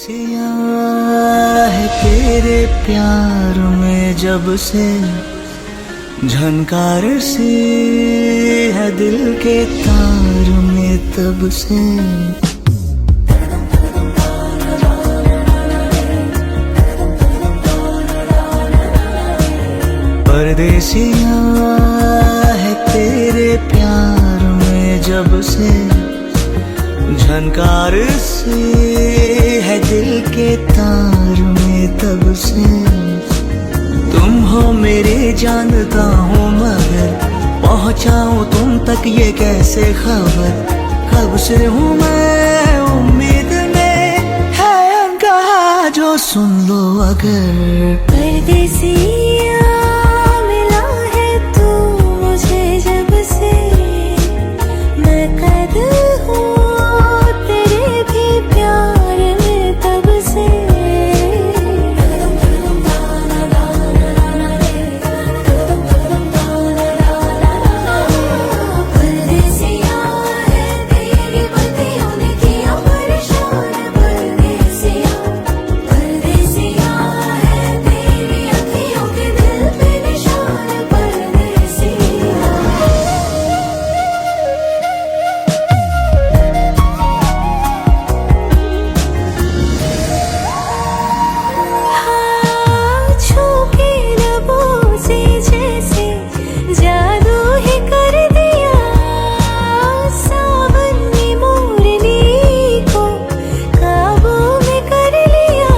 परदेसिया है तेरे प्यार में जब से झनकार सी है दिल के तार में तब से। परदेसिया है तेरे प्यार में जब से झनकार सी है दिल के तार में तब से। तुम हो मेरे जानता हूँ मगर पहुँचाऊँ तुम तक ये कैसे खबर। कब से हूँ मैं उम्मीद में है अनकहा जो सुन लो अगर। परदेसिया मिला है तू मुझे जब से मैं कैद हूँ तेरे भी प्यार में तब से। परदेसिया है तेरी बत्तियों ने किया परेशान। परदेसिया परदेसिया है तेरी अखियों के दिल पे निशान। परदेसिया छू के लबों से जैसे जादू ही कर दिया। सावन ने मोरनी को काबू में कर लिया।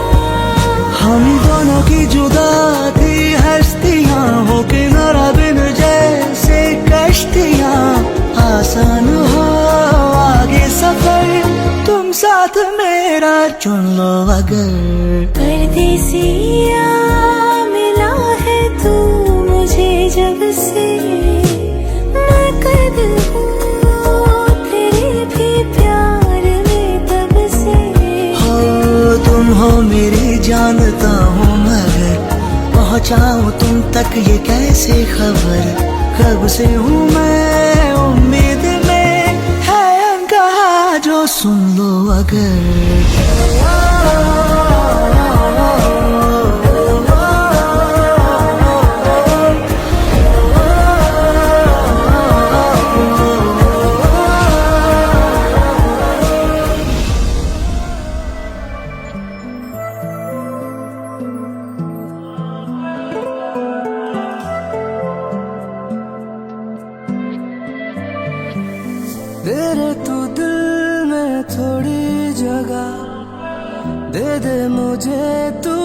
हम दोनों की जुदा थी हस्तियाँ हो किनारा बिन जैसे कश्तियाँ। आसान हो आगे सफर तुम साथ मेरा चुन लो अगर। परदेसिया मिला है तू मुझे जब से मैं कैद हूँ तेरे भी प्यार में तब से। हो तुम हो मेरी जानता हूँ मगर पहुँचाऊँ तुम तक ये कैसे खबर। कब से हूँ मैं उम्मीद में है अनकहा जो सुन लो अगर। तेरे तू दिल में थोड़ी जगह दे दे मुझे तू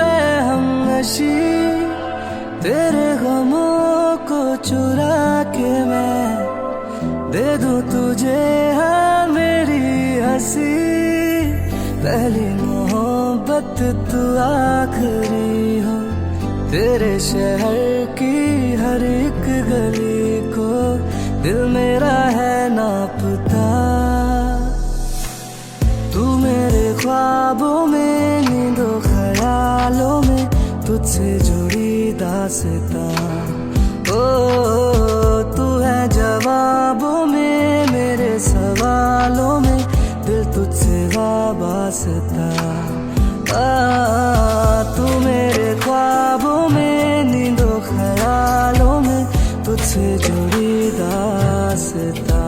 है हमनशी। तेरे गमों को चुरा के मैं दे दूं तुझे हाँ मेरी हंसी। पहली मोहब्बत तू आखिरी हो तेरे शहर की हर एक गली को दिल मेरा है नापता। तू मेरे ख्वाबों में नींदों ख्यालों में तुझसे जुड़ी दास्तां। ओ तू है जवाबों में मेरे सवालों में दिल तुझसे वाबस्ता। तू मेरे ख्वाबों में नींदों ख्यालों में तुझसे जुड़ी दास्तां।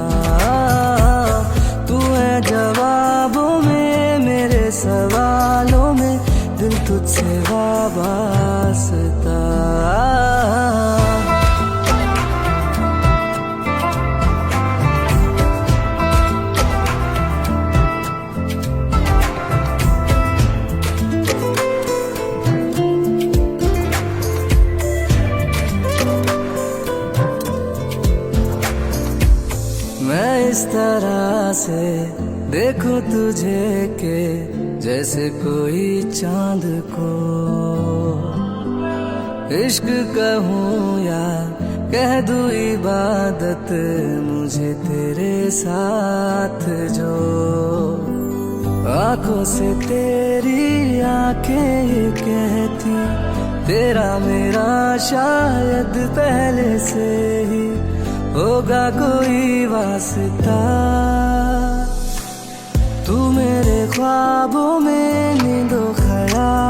तू है जवाबों में मेरे सवालों में दिल तुझसे वाबस्ता। मैं इस तरह से देखूं तुझे के जैसे कोई चांद को। इश्क कहूँ या कह दूँ इबादत मुझे तेरे साथ जो। आंखों से तेरी आंखें ये कहती तेरा मेरा शायद पहले से ही होगा कोई वास्ता। तू मेरे ख्वाबों में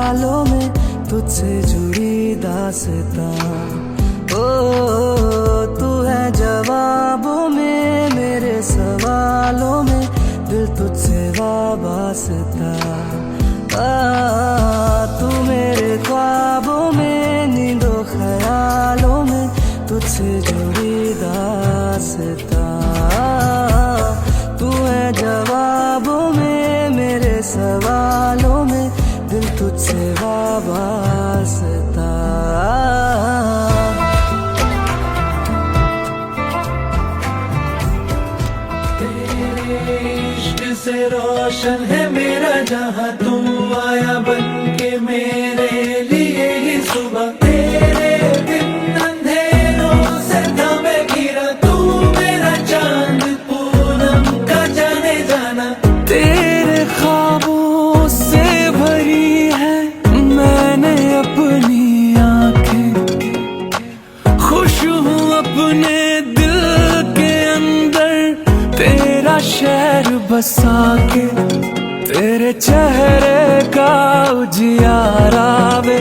ख्यालों में तुझसे जुड़ी दास्तां। ओ तू है जवाबों में मेरे सवालों में, दिल तुझसे वाबस्ता। तू मेरे ख्वाबों में नींदो ख्यालों में, तुझसे जुड़ी दास्तां। तू है जवाबों में मेरे सवालों में, दिल तुझसे वाबस्ता। इश्क से रोशन है मेरा जहां, तू आया बन के मेरे लिए ही सुबह। तेरे बिन अंधेरों से था मैं घिरा, तू मेरा चांद पूनम का जाने जाना। तेरे ख्वाबों से भरी है मैंने अपनी आंखें, खुश हूँ अपने दिल के अंदर तेरा शहर बसा के। तेरे चेहरे का उजियारा वे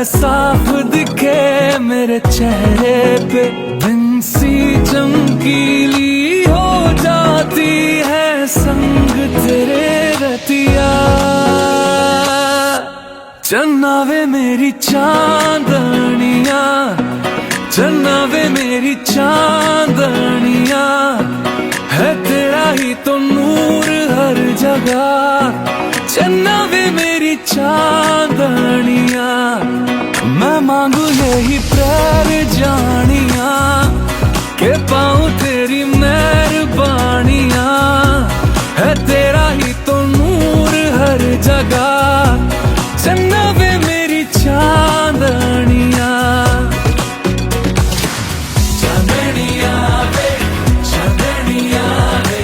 साफ दिखे मेरे चेहरे पे, दिन सी चमकीली हो जाती है संग तेरे रतिया। चन्ना वे मेरी चांदनिया, चन्ना वे मेरी चांदनिया, है तेरा ही तो नूर हर जगह। चन्ना वे मेरी चांदनिया, मैं मांगू यही प्यार जानिया, के पाऊं तेरी मेहरबानिया, है तेरा ही तो नूर हर जगह। चन्ना वे मेरी चांदनिया। चांदनिया वे, चांदनिया वे,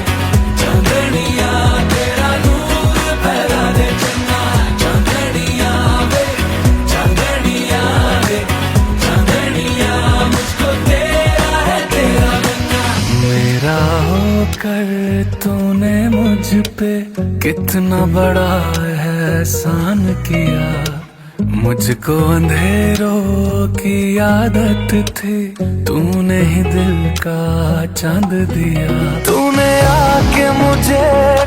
चांदनिया तेरा नूर फैला दे चन्ना। चांदनिया वे, चांदनिया वे, चांदनिया मुझको तेरा है तेरा बनना। मेरा होकर तूने मुझ पे कितना बड़ा एहसान किया, मुझको अंधेरों की आदत थी, तूने ही दिल का चांद दिया। तूने आके मुझे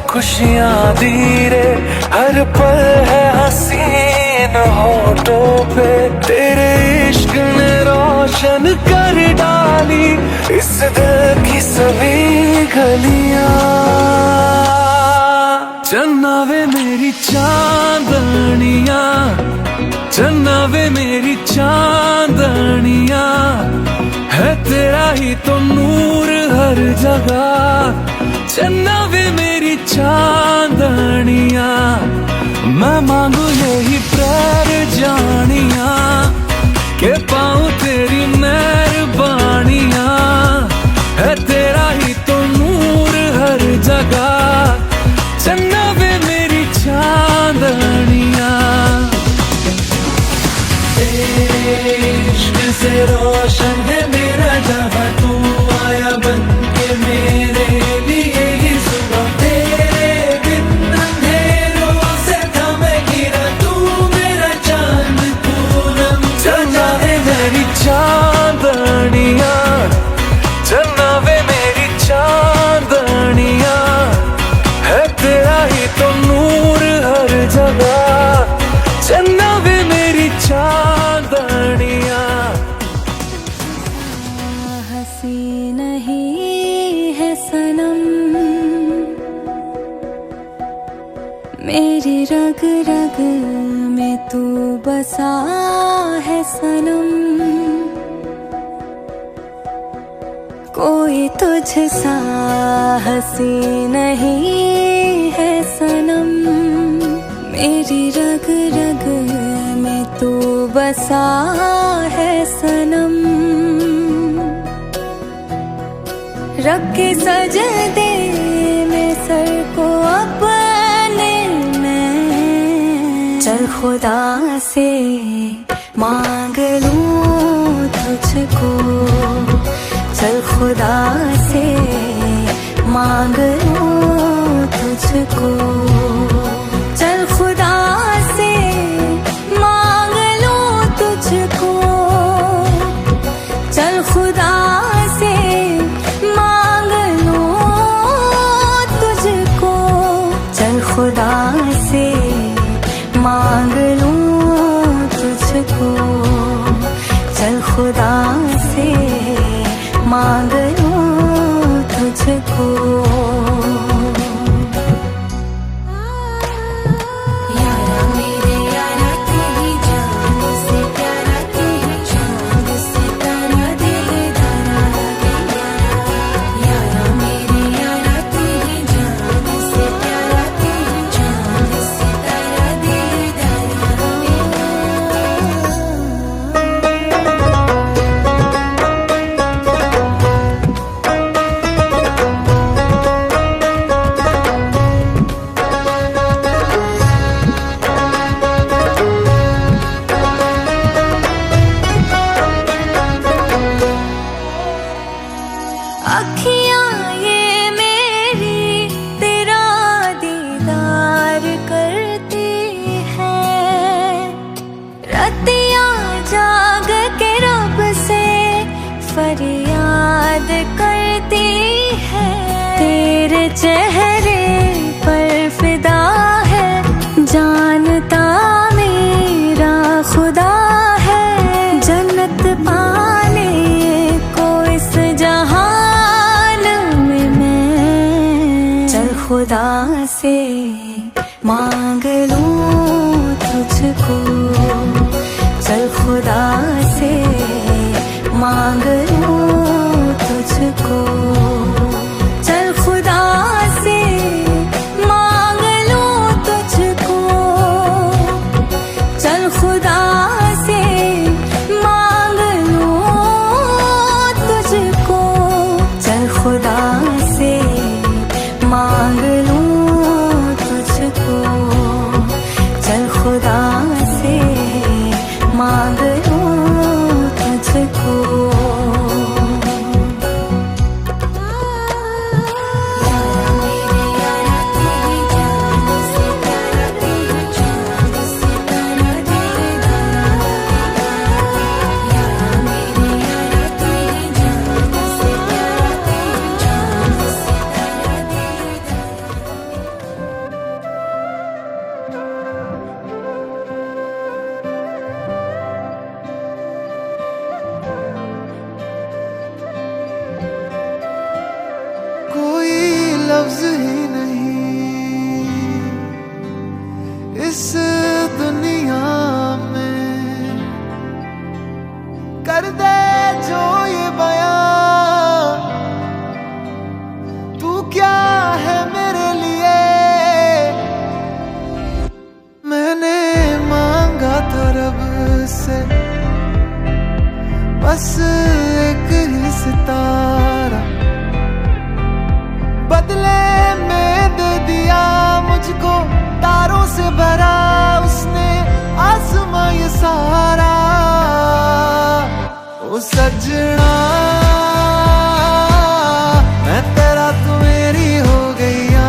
खुशियाँ दी रे, हर पल है हसीन होठों पे, तेरे इश्क ने रोशन कर डाली इस दिल की सभी गलियां। चन्ना वे मेरी चांदनिया, चन्ना वे मेरी चांदनिया, है तेरा ही तो नूर हर जगह। चन्ना वे मेरी चांदनिया, मैं मांगू यही प्यार जानिया, के पाऊं तेरी मेहरबानिया, है तेरा ही तो नूर हर जगह। चन्ना वे मेरी चांदनिया। इश्क से रोशन है मेरा जहां, तू आया बन के मेरे लिए ही सुबह। तेरे बिन अंधेरों से था मैं घिरा, तू मेरा चांद पूनम का जाने मेरी चांदनिया, चन्ना वे मेरी चांदनिया, है तेरा ही तो नूर हर जगह। चन्ना वे मेरी चांदनिया। हंसी नहीं है सनम, मेरी रग रग में तू बसा है सनम। कोई तुझसा हंसी नहीं है सनम, मेरी रग रग में तू बसा है सनम। रख के सजदे में सर को अपने में, चल खुदा से मांग लूं तुझको, चल खुदा से मांग लूं तुझको, चल खुदा से तुझको। यारा मेरे यारा तेरी जान से प्यारा, तेरी जान से प्यारा दिल धरा गया। यारा मेरे यारा तेरी जान से प्यारा, तेरी जान से प्यारा दिल धरा गया। अखियाँ ये मेरी तेरा दीदार करती है, रतियाँ जाग के रब से फरियाद करती है। तेरे चेहरे पर फिदा है, जानता मेरा खुदा है। जन्नत पाने को इस जहान में मैं चल खुदा से मांग लूं तुझको। चल खुदा से मांग लूं तुझको। चल खुदा से मांग लूं तुझको। चल खुदा से मांग लूं तुझको। चल खुदा से मांग लूं तुझको। चल खुदा से मांग लूं तुझको। यारा मेरे यारा तेरी जान से प्यारा, तेरी जान से प्यारा दिल धरा गया। यारा मेरे यारा तेरी जान से प्यारा, तेरी जान से प्यारा दिल धरा गया। कोई लफ्ज ही नहीं इस दुनिया में कर दे जो ये बयां, तू क्या है मेरे लिए। मैंने मांगा था रब से बस एक ही सितारा, बदले में दे दिया मुझको तारों से भरा उसने आसमां ये सारा। ओ सजना मैं तेरा तू मेरी हो गईया।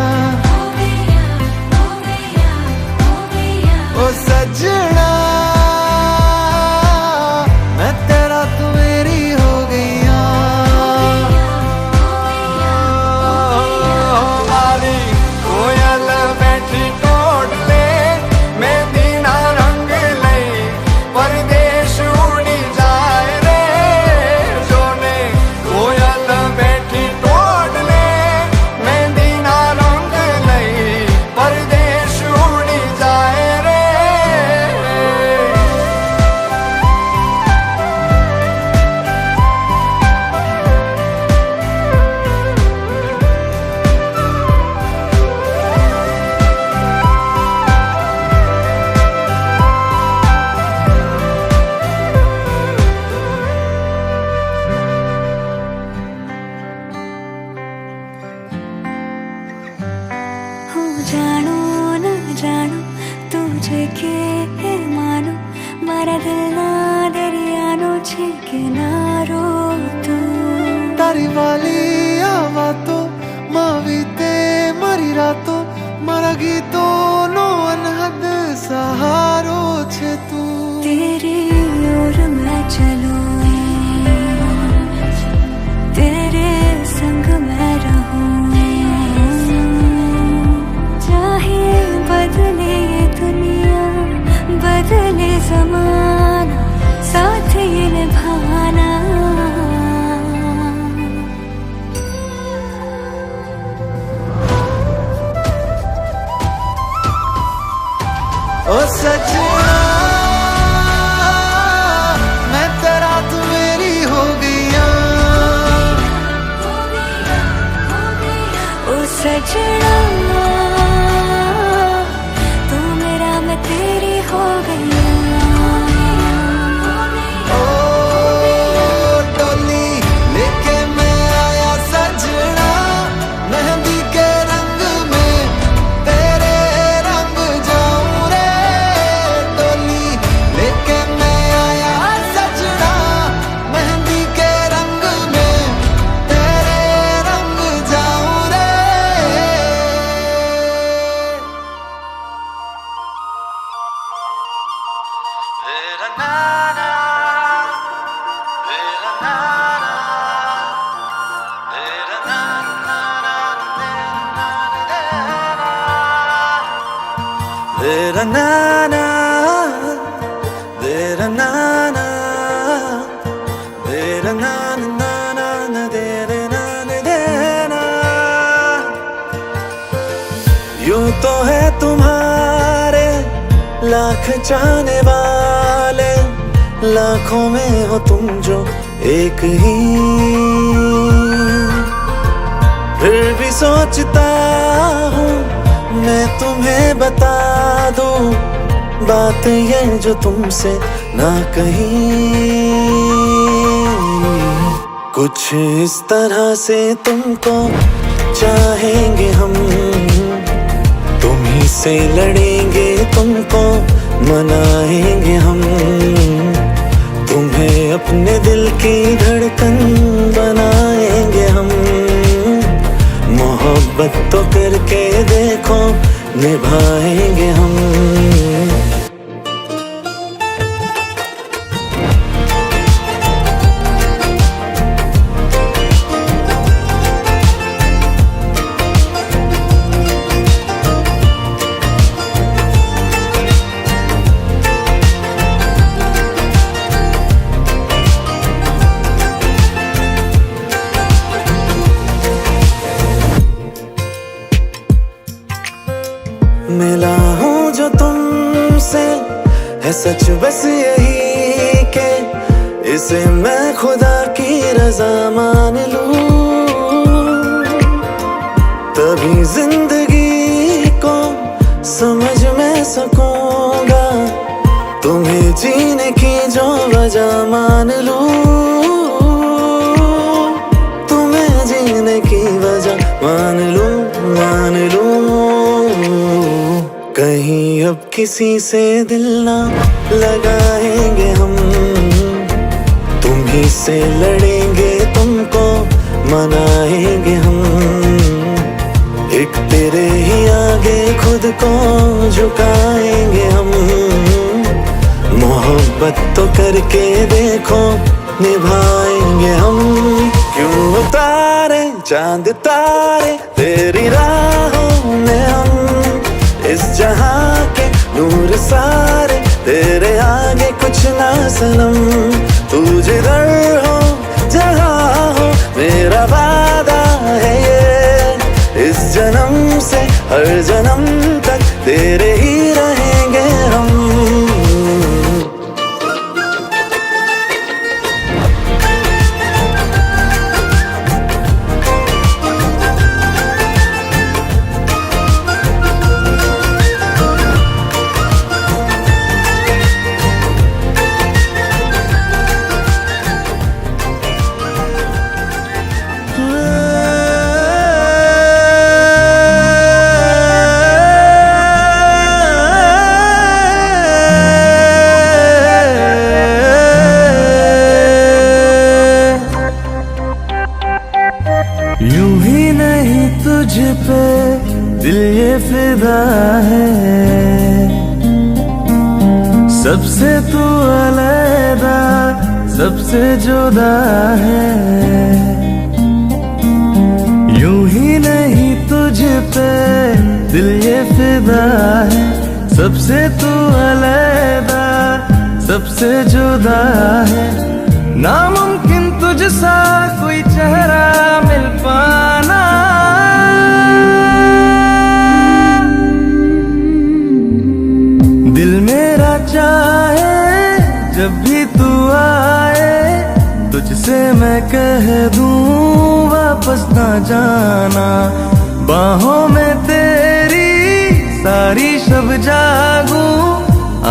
ओ सजना मैं तेरा तू मेरी हो गईया। वाली कोयल बैठी टोट ले मैं दीना रंग लई परदेश उड़ी जाए रे जोने। कोयल बैठी टोट ले मैं दीना रंग लई परदेश उड़ी जाए रे। हो जानो न जानो तुझे के मानो मारा दिल ना दरियानो छे किनारो तू। तारी वाली आवातो मावीते मरी रातो मारा गीतो नो अनहद सहारो छे तू। तेरी ओर मैं चलूं, तेरे संग मैं रहूं। चाहे बदले ये दुनिया बदले जमाना, साथ ये निभाना। ओ सजना मैं तेरा तू मेरी हो गईया। ओ सजना तू मेरा मैं तेरी हो गई। Dera na na, dera na na, dera na na na na, dera na na dera। यूं तो है तुम्हारे लाख चाहने वाले, लाखों में हो तुम जो एक ही। फिर भी सोचता हूँ मैं तुम्हें बता दूं बात ये जो तुमसे ना कही। कुछ इस तरह से तुमको चाहेंगे हम, तुम ही से लड़ेंगे तुमको मनाएंगे हम। तुम्हें अपने दिल की धड़कन बनाएंगे हम। मोहब्बत तो करके देखो निभाएंगे हम। मिला हूँ जो तुमसे है सच बस यही के इसे मैं खुदा की रजा मान लूं। तभी जिंदगी को समझ में सकूंगा, तुम्हें जीने की जो वजह मान लूं। तुम्हें जीने की वजह मान लूं, मान लूं। कहीं अब किसी से दिल ना लगाएंगे हम, तुम ही से लड़ेंगे तुमको मनाएंगे हम। एक तेरे ही आगे खुद को झुकाएंगे हम। मोहब्बत तो करके देखो निभाएंगे हम। क्यों उतारे चांद तारे तेरी राहों में हम, इस जहां के नूर सारे तेरे आगे कुछ ना सनम। तू जिधर हो जहां हो मेरा वादा है ये, इस जन्म से हर जन्म तक तेरे ही रहेंगे हम। यूं ही नहीं तुझ पे दिल ये फिदा है, सबसे तू अलग सबसे जुदा है। यूं ही नहीं तुझ पे दिल ये फिदा है, सबसे तू अलग सबसे जुदा है। नामुमकिन तुझसा कोई चेहरा मिल पाना, दिल मैं कह दूं वापस ना जाना, बाहों में तेरी सारी शब जागूं,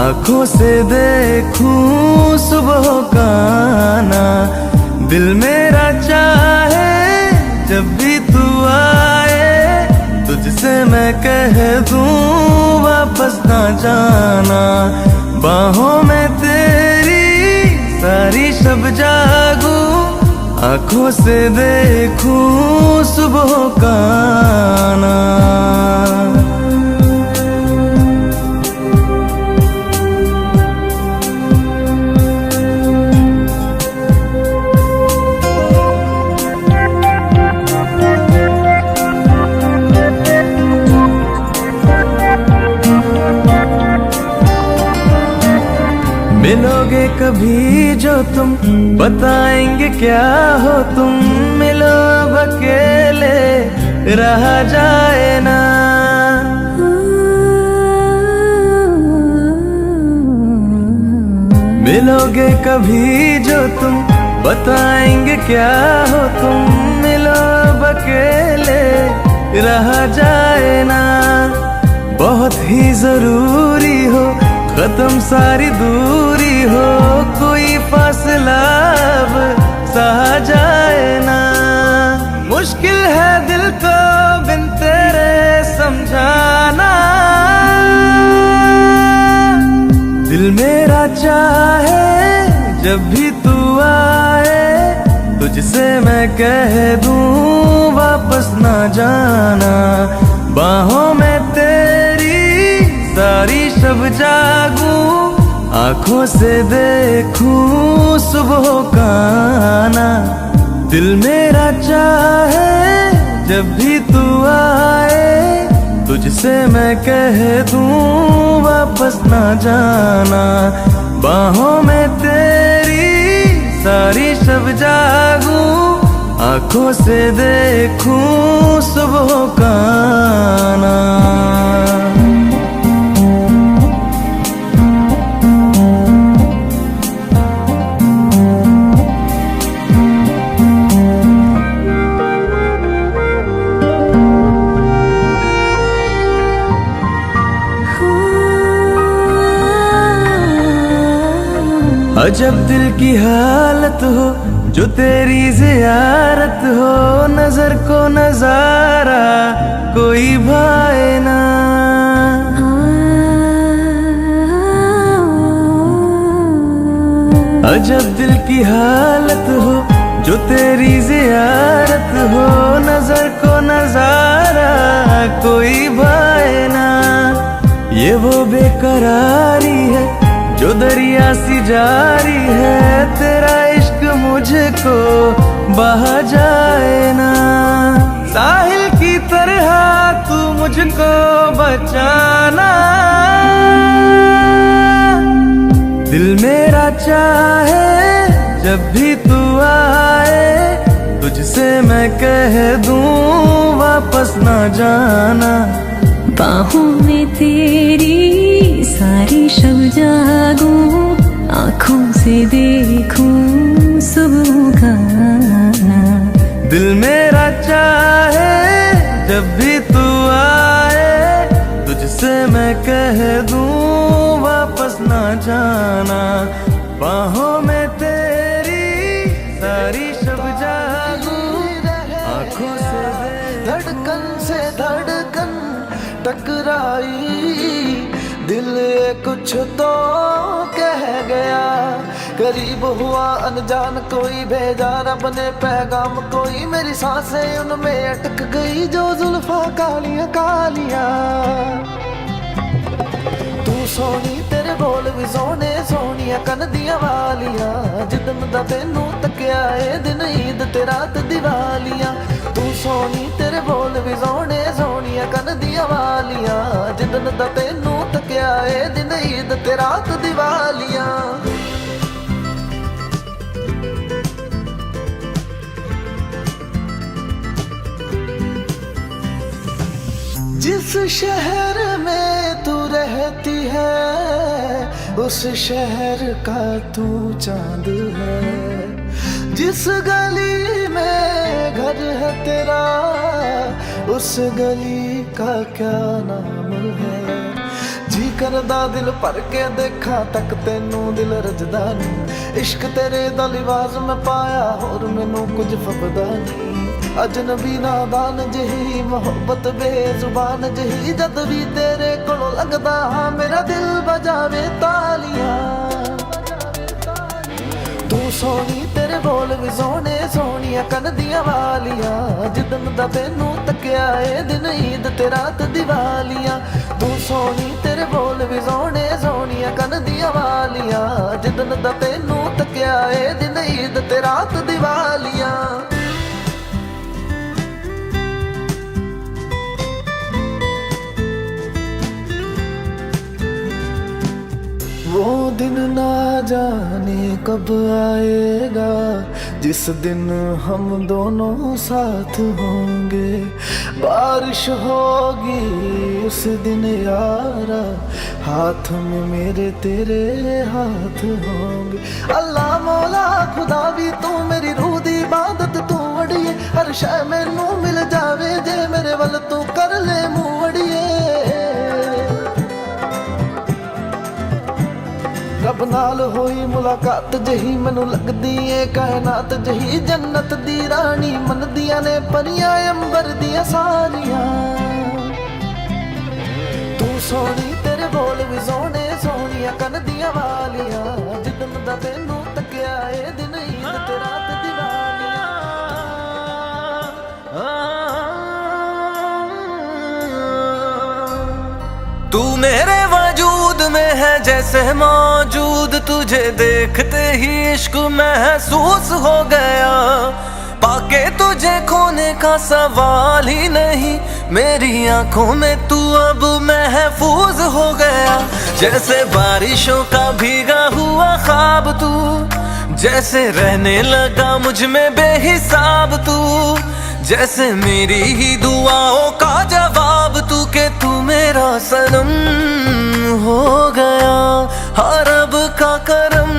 आंखों से देखूं सुबह का आना। दिल मेरा चाहे जब भी तू आए, तुझसे मैं कह दूं वापस ना जाना, बाहों में तेरी सारी शब जागूं, आंखों से देखूं सुबह का आना। मिलोगे कभी जो तुम, बताएंगे क्या हो तुम, मिलो अब अकेले रहा जाए ना। मिलोगे कभी जो तुम, बताएंगे क्या हो तुम, मिलो अब अकेले रहा जाए ना। बहुत ही जरूरी हो खत्म सारी दूरी हो, कोई फासला अब सहा जाए ना। मुश्किल है दिल को बिन तेरे समझाना, दिल मेरा चाहे जब भी तू आए, तुझसे मैं कह दूं वापस ना जाना, बाहों में तेरी सारी शब जागूं, आंखों से देखूं सुबह का आना। दिल मेरा चाहे जब भी तू आए, तुझसे मैं कह दूं वापस ना जाना, बाहों में तेरी सारी शब जागूं, आंखों से देखूं सुबह का आना। अजब दिल की हालत हो जो तेरी ज़ियारत हो, नजर को नजारा कोई भाए ना। अजब दिल की हालत हो जो तेरी ज़ियारत हो, नजर को नजारा कोई भाए ना। ये वो बेकरारी है जो दरिया सी जारी है, तेरा इश्क मुझको बहा जाए ना। साहिल की तरह तू मुझको बचाना, दिल मेरा चाहे जब भी तू आए, तुझसे मैं कह दूं वापस ना जाना, बाहों में तेरी सारी शब जागूं, आंखों से देखूं सुबह का आना। दिल मेरा चाहे जब भी तू आए, तुझसे मैं कह दूं वापस ना जाना, बाहों में तेरी सारी शब जागूं, आंखों से धड़कन से धड़कन टकराई, दिल कुछ तो कह गया। करीब हुआ अनजान कोई, भेजा रब ने पैगाम कोई, मेरी सांसें उनमें अटक गई जो जुल्फा कालियां कालियां। तू सोनी तेरे बोल भी सोने, सोनिया कन दिया वालियां, जिदन दा तेनू तकिया ए दिन ईद ते रात दिवालियां। तू सोनी तेरे बोल भी सोने, सोनिया कन दिया वालियां, जिदन दा तेनू तकिया ए दिन ईद ते रात दिवालियां। जिस शहर में तू रहती है, उस शहर का तू चांद है। जिस गली में घर है तेरा, उस गली का क्या नाम है? जी करदा दिल भर के देखा तक तेनू दिल रजदा नहीं। इश्क तेरे दा लिबास मैं पाया होर मैनू कुछ फबदा नहीं। अजनबी नादान जही मोहब्बत बेजुबान जही, जद भी तेरे कोलों लगदा हाँ मेरा दिल बजावे तालियां। तू सोनी तेरे बोल भी सोने, सोनिया कन दिया वालियां। जिदन दा तेनू तकिया ए दिन ईद ते रात दिवालियां। तू सोनी तेरे बोल भी सोने, सोनिया कन दिया वालियां। जिदन दा तेनू तकिया ए दिन ईद ते रात दिवालियां। वो दिन ना जाने कब आएगा, जिस दिन हम दोनों साथ होंगे। बारिश होगी उस दिन यारा, हाथ में मेरे तेरे हाथ होंगे। अल्लाह मौला खुदा भी तू मेरी रूह दी इबादत तू अड़िए। हर शय मैनू मिल जावे जे मेरे वल तू कर ले मुंह अड़िए। रब नाल होई मुलाकात जही मैनू लगदी ए कायनात जही। जन्नत दी रानी मनदियां ने परियां अंबर दियां सारियां। तू सोनी तेरे बोल भी सोने, सोनिया कन दियां वालियां। जिदन दा तेनू तकिया ए दिन ईद ते रात दिवालियां। तू मेरे वजूद में है जैसे मौजूद, तुझे देखते ही इश्क महसूस हो गया। पाके तुझे खोने का सवाल ही नहीं, मेरी आंखों में तू अब महफूज हो गया। जैसे बारिशों का भीगा हुआ ख्वाब तू, जैसे रहने लगा मुझ में बेहिसाब तू। जैसे मेरी ही दुआओं का जवाब तू, के तू मेरा सनम हो गया। हर रब का करम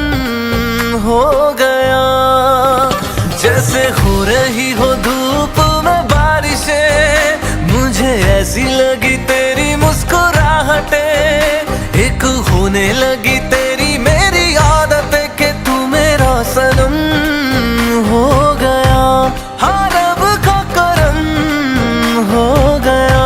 हो गया। जैसे हो रही हो धूप में बारिशें, मुझे ऐसी लगी तेरी मुस्कुराहटें। एक होने लगी तेरी मेरी आदतें, के तू मेरा सनम हो गया। हर रब का करम हो गया।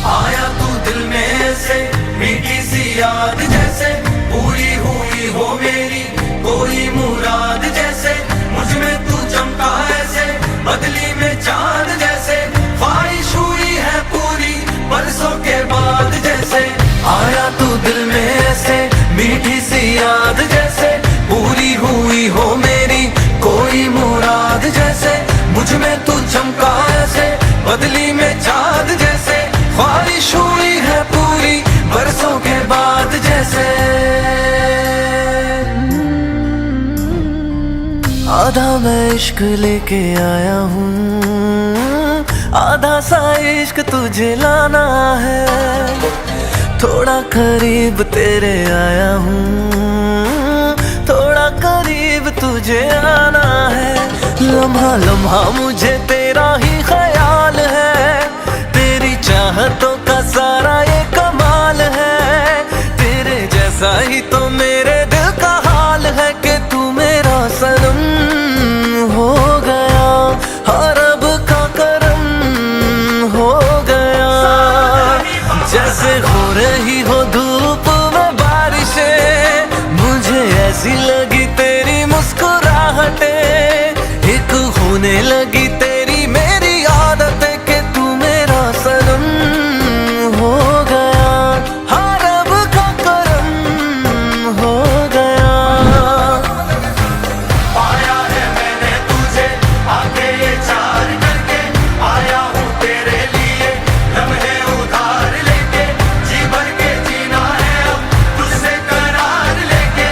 आया तू दिल में से मीठी सी याद, जैसे पूरी हुई हो मेरी कोई मुराद। जैसे मुझ में तू चमका ऐसे बदली में चांद, जैसे ख्वाहिश हुई है पूरी बरसों के बाद। जैसे आया तू दिल में से मीठी सी याद, जैसे पूरी हुई हो मेरी कोई मुराद। जैसे मुझ में तू चमका ऐसे बदली में चांद, जैसे ख्वाहिश हुई है पूरी बरसों के बाद। जैसे आधा मैं इश्क लेके आया हूँ, आधा सा इश्क तुझे लाना है। थोड़ा करीब तेरे आया हूँ, थोड़ा करीब तुझे आना है। लम्हा लम्हा मुझे तेरा ही ख्याल है, तेरी चाहतों का सारा ये कमाल है। तेरे जैसा ही तो मेरे दिल का हाल है, कि तू मेरा सनम हो गया। हर रब का करम हो गया। जैसे हो रही हो धूप में बारिशें, मुझे ऐसी लगी तेरी मुस्कुराहटें। एक होने लगी तेरी मेरी आदतें, कि तू मेरा सनम हो गया। हर रब का करम हो गया। पाया है मैंने तुझे आके ये चार करके, आया हूँ तेरे लिए लम्हे उधार लेके। जी भर के जीना है अब तुझसे करार लेके,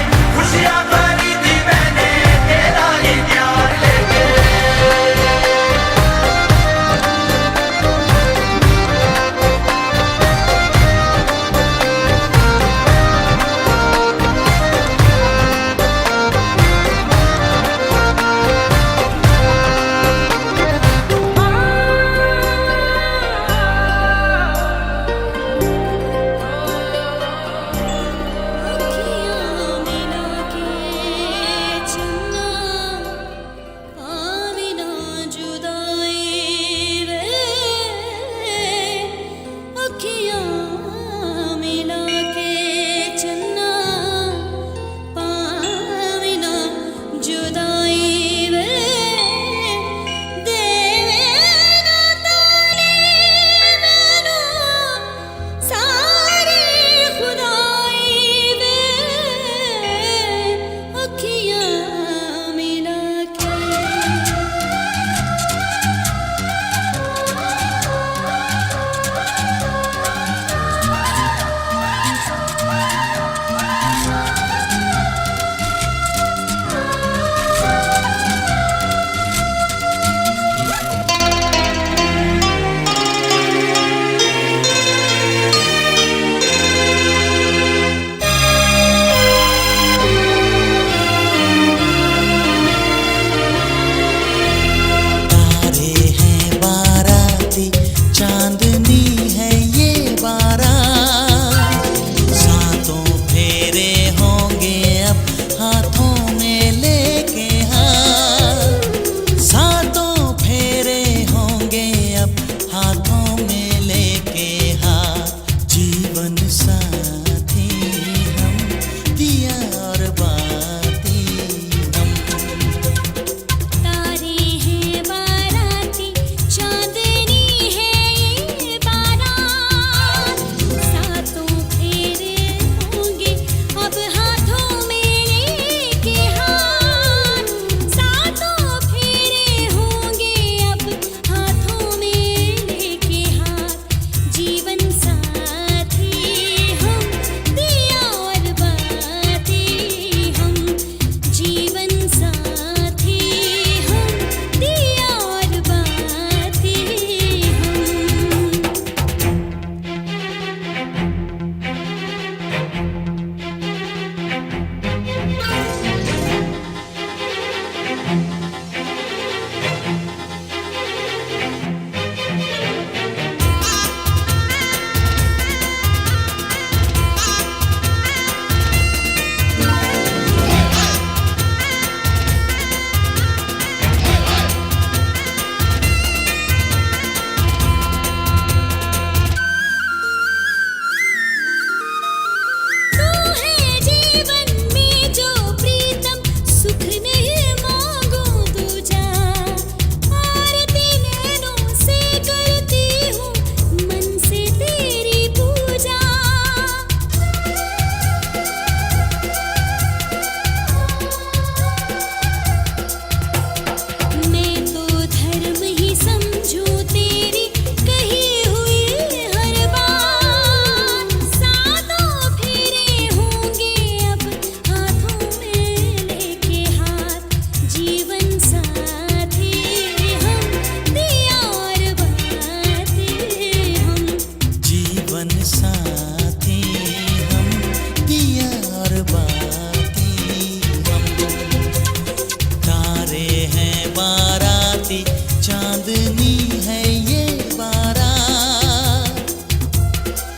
कितनी है ये बारात।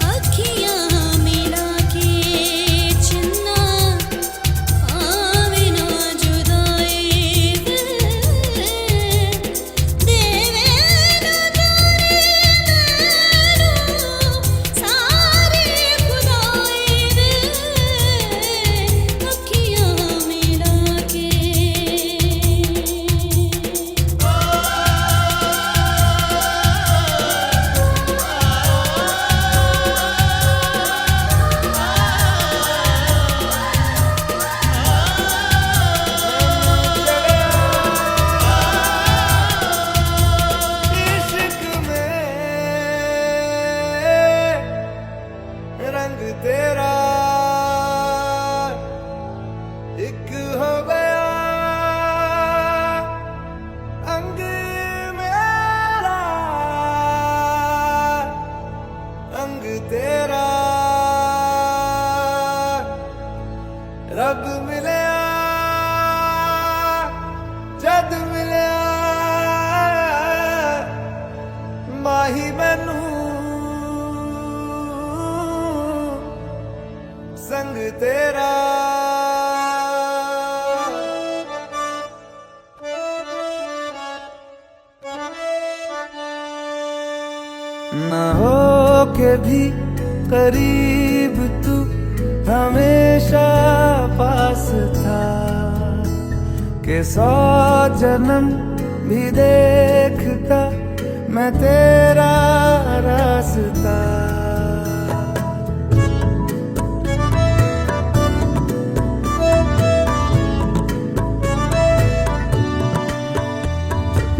अखियाँ मिला के चन्ना आवे ना जुदाई दिल, देवे ना जाने नैनों सारे खुदाई दिल, अखियाँ मिला के। इश्क में रंग तेरा एक हो गया, अंग मेरा अंग तेरा, रब मिलया जद मिलया माही मैनू संग तेरा। ना हो के भी करीब तू हमेशा पास था, के 100 जन्म भी देखता मैं तेरा रास्ता।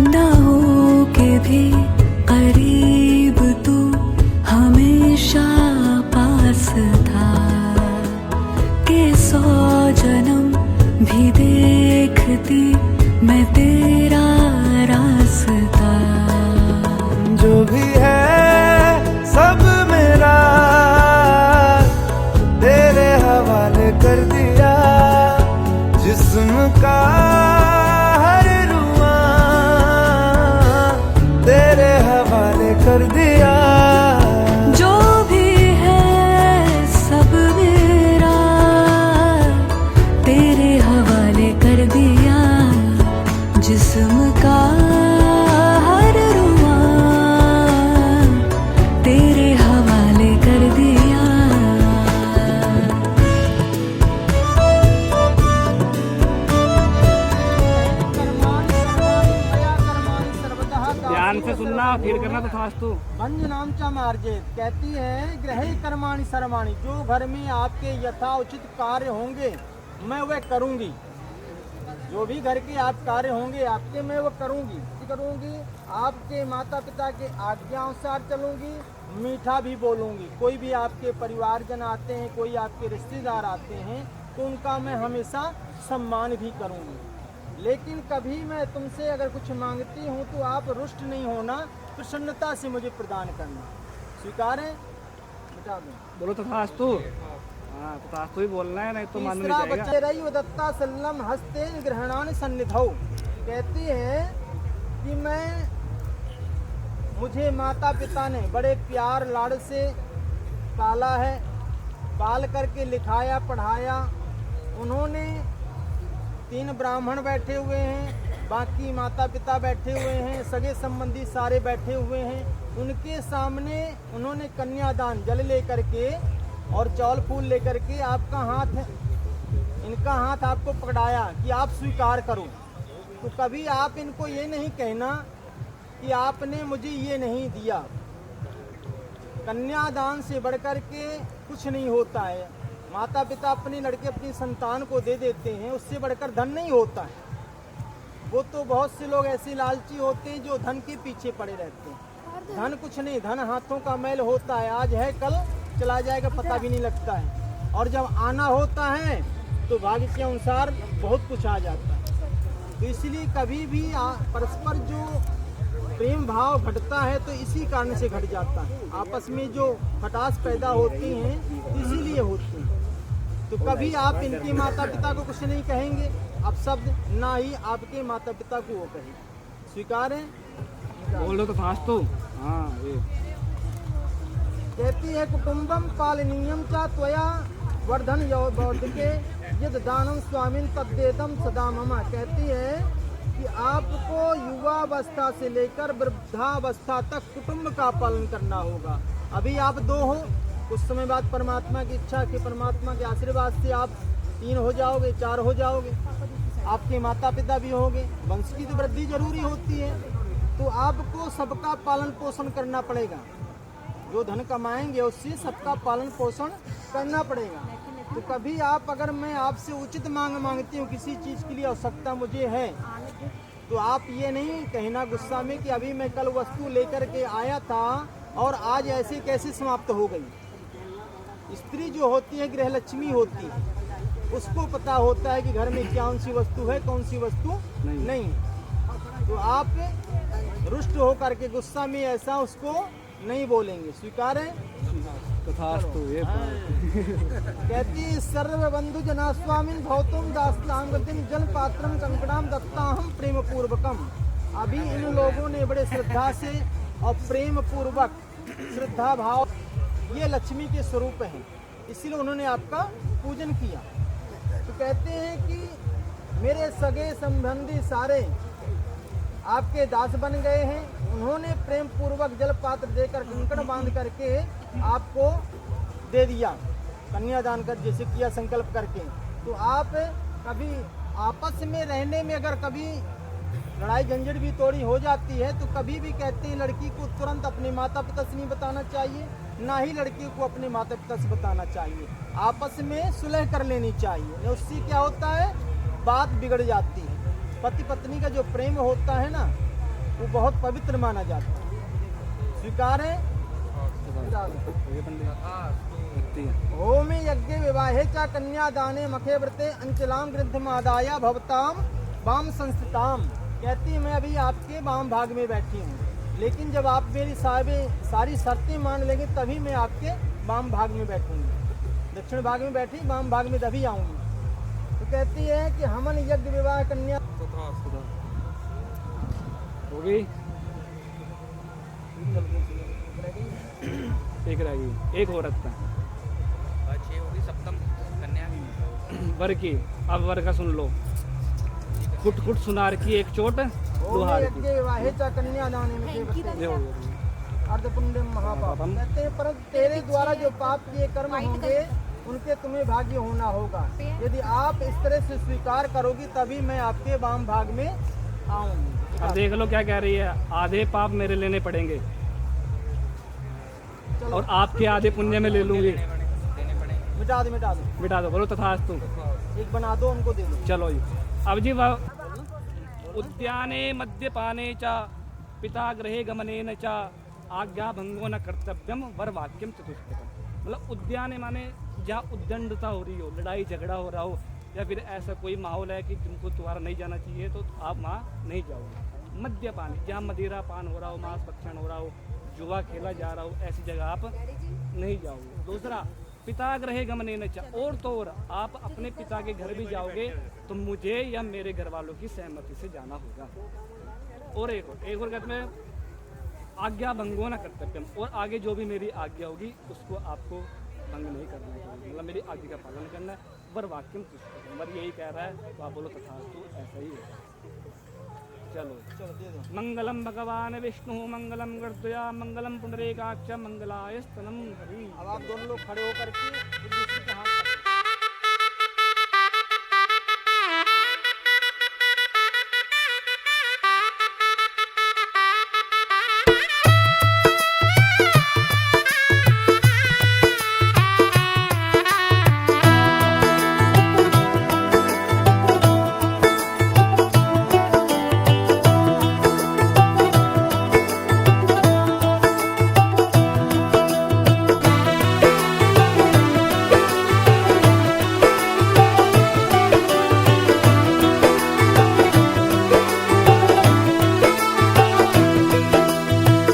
ना हो के भी करीब तू हमेशा पास था, के 100 जन्म भी देखती मैं तेरा रास्ता। जो भी है सब मेरा तेरे हवाले कर दिया, जिस्म का हर रुआ तेरे हवाले कर दिया। जो भी है सब मेरा तेरे हवाले कर दिया, जिस्म का हर रुआ तेरे हवाले कर दिया। ध्यान से सुनना, फील करना तो फास्तु। भंज नामचा मार्जित कहती है ग्रही कर्माणि सर्वाणि, जो घर में आपके यथाउचित कार्य होंगे मैं वह करूंगी। जो भी घर के आप कार्य होंगे आपके मैं वो करूंगी। आपके माता पिता के आज्ञा अनुसार चलूंगी, मीठा भी बोलूंगी। कोई भी आपके परिवारजन आते हैं, कोई आपके रिश्तेदार आते हैं तो उनका मैं हमेशा सम्मान भी करूंगी। लेकिन कभी मैं तुमसे अगर कुछ मांगती हूँ तो आप रुष्ट नहीं होना, प्रसन्नता से मुझे प्रदान करना। स्वीकार है? बता दो। बोलो तो फास्तु। हाँ तो फास्तु ही बोलना है, नहीं तो मान नहीं तीसरा जाएगा। बच्चे रही दत्ता सल्लम हस्ते ग्रहणान सन्निधौ, कहती है कि मुझे माता पिता ने बड़े प्यार लाड़ से पाला है, पाल करके लिखाया पढ़ाया। उन्होंने 3 ब्राह्मण बैठे हुए हैं, बाकी माता पिता बैठे हुए हैं, सगे संबंधी सारे बैठे हुए हैं। उनके सामने उन्होंने कन्यादान जल लेकर के और चौल फूल लेकर के आपका हाथ, इनका हाथ आपको पकड़ाया कि आप स्वीकार करो। तो कभी आप इनको ये नहीं कहना कि आपने मुझे ये नहीं दिया। कन्यादान से बढ़कर के कुछ नहीं होता है। माता पिता अपने लड़के अपनी संतान को दे देते हैं, उससे बढ़कर धन नहीं होता है। वो तो बहुत से लोग ऐसे लालची होते हैं जो धन के पीछे पड़े रहते हैं। धन कुछ नहीं, धन हाथों का मैल होता है, आज है कल चला जाएगा पता भी नहीं लगता है। और जब आना होता है तो भाग्य के अनुसार बहुत कुछ आ जाता है। तो इसलिए कभी भी परस्पर जो प्रेम भाव घटता है तो इसी कारण से घट जाता है। आपस में जो खटास पैदा होती हैं इसीलिए होती हैं। तो कभी आप इनके माता पिता को कुछ नहीं कहेंगे, अब शब्द ना ही आपके माता पिता को वो कहेंगे। स्वीकार है? बोल दो तथास्तु। हाँ ये कहती है कुटुंबम पालनीयम चा त्वया वर्धन बौद्धिके यद दानम स्वामिन तद्देदम सदा ममा। कहती है कि आपको युवावस्था से लेकर वृद्धावस्था तक कुटुंब का पालन करना होगा। अभी आप 2 हो, कुछ समय बाद परमात्मा की इच्छा के परमात्मा के आशीर्वाद से आप 3 हो जाओगे, 4 हो जाओगे, आपके माता पिता भी होंगे, वंश की तो वृद्धि जरूरी होती है। तो आपको सबका पालन पोषण करना पड़ेगा। जो धन कमाएंगे उससे सबका पालन पोषण करना पड़ेगा। तो कभी आप अगर मैं आपसे उचित मांग मांगती हूँ, किसी चीज़ के लिए आवश्यकता मुझे है, तो आप ये नहीं कहना गुस्सा में कि अभी मैं कल वस्तु लेकर के आया था और आज ऐसे कैसे समाप्त हो गई। स्त्री जो होती है गृह लक्ष्मी होती है, उसको पता होता है कि घर में कौन सी वस्तु है, कौन सी वस्तु नहीं। तो आप रुष्ट होकर के गुस्सा में ऐसा उसको नहीं बोलेंगे। स्वीकार है तथास्तु ये कहती सर्व बंधु जना स्वामिन भौतुम दास्ताम गतिम जल पात्रम कंकड़ाम दत्ताहम प्रेम पूर्वकम। अभी इन लोगों ने बड़े श्रद्धा से और प्रेम पूर्वक, श्रद्धा भाव, ये लक्ष्मी के स्वरूप हैं, इसीलिए उन्होंने आपका पूजन किया। तो कहते हैं कि मेरे सगे संबंधी सारे आपके दास बन गए हैं। उन्होंने प्रेम पूर्वक जल पात्र देकर कंकड़ बांध करके आपको दे दिया, कन्यादान कर जैसे किया संकल्प करके। तो आप कभी आपस में रहने में अगर कभी लड़ाई झंझट भी थोड़ी हो जाती है, तो कभी भी कहते हैं लड़की को तुरंत अपने माता पिता से नहीं बताना चाहिए, ना ही लड़की को अपने माता पिता से बताना चाहिए। आपस में सुलह कर लेनी चाहिए। उससे क्या होता है, बात बिगड़ जाती है। पति पत्नी का जो प्रेम होता है ना, वो बहुत पवित्र माना जाता है। स्वीकार है ओम यज्ञ विवाहे चा कन्यादाने मखे व्रते अंचलाम गृद्धमादाया भवताम वाम संस्थिताम। कहती है मैं अभी आपके वाम भाग में बैठी हूँ, लेकिन जब आप मेरी सारी शर्तें मान लेंगे तभी मैं आपके वाम भाग में बैठूंगी। दक्षिण भाग में बैठी, वाम भाग में तभी आऊंगी। तो कहती है कि हमन यज्ञ विवाह कन्या हो गई, एक रह गई, एक और रखता है सप्तम कन्या वर की। अब वर का सुन लो। कुट कुट सुनार की एक चोट लोहार की। विवाहे चा कन्यादाने में ये हो गया। अर्धपुण्यम महापापम। कहते हैं परंतु तेरे द्वारा जो पाप किए कर्म होंगे उनके तुम्हें भाग्य होना होगा। यदि आप इस तरह से स्वीकार करोगी तभी मैं आपके वाम भाग में आऊंगी। अब देख लो क्या कह रही है, आधे पाप मेरे लेने पड़ेंगे और आपके आधे पुण्य में ले लूंगी। मिटा दो मिटा दो, बोलो तथास्तु। एक बना दो, उनको दे दो। चलो जी। अब जी उद्याने मद्यपाने चा पिता गृहे गमनेन चा आज्ञा भंगो न कर्तव्यम वर वाक्यम चतुष्टकम। मतलब उद्याने माने जहाँ उद्दंडता हो रही हो, लड़ाई झगड़ा हो रहा हो, या फिर ऐसा कोई माहौल है कि तुमको तुम्हारा नहीं जाना चाहिए तो आप वहाँ नहीं जाओगे। मद्यपान, जहाँ मदिरा पान हो रहा हो, मांस भक्षण हो रहा हो, जुआ खेला जा रहा हो, ऐसी जगह आप नहीं जाओगे। दूसरा, पिता गृहे गमनेन च, और तो और आप अपने पिता के घर भी जाओगे तो मुझे या मेरे घर वालों की सहमति से जाना होगा। और एक और कहते हैं आज्ञा भंगो न कर्तव्यम, और आगे जो भी मेरी आज्ञा होगी उसको आपको भंग नहीं करना है, मतलब मेरी आज्ञा का पालन करना है। वर वाक्यम तुष्टकम, वर यही कह रहा है तो आप बोलो तथास्तु, ऐसा ही है। चलो दे दो। मंगलम भगवान विष्णु मंगलम गणपतया मंगलम पुंडरीकाक्ष मंगलाय स्तनम हरि। अब आप दोनों लोग खड़े होकर के एक दूसरे के हाथ पकड़ो।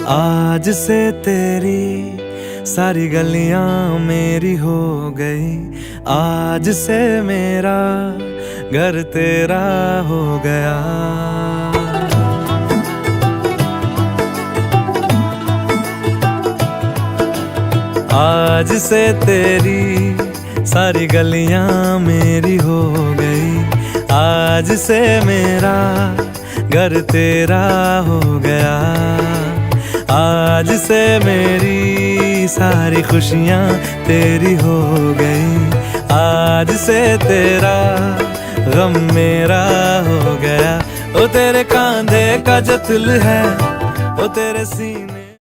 आज से तेरी सारी गलियां मेरी हो गई, आज से मेरा घर तेरा हो गया। आज से तेरी सारी गलियां मेरी हो गई, आज से मेरा घर तेरा हो गया, आज से मेरी सारी खुशियां तेरी हो गई, आज से तेरा गम मेरा हो गया। ओ तेरे कांधे का जो तिल है, ओ तेरे सीने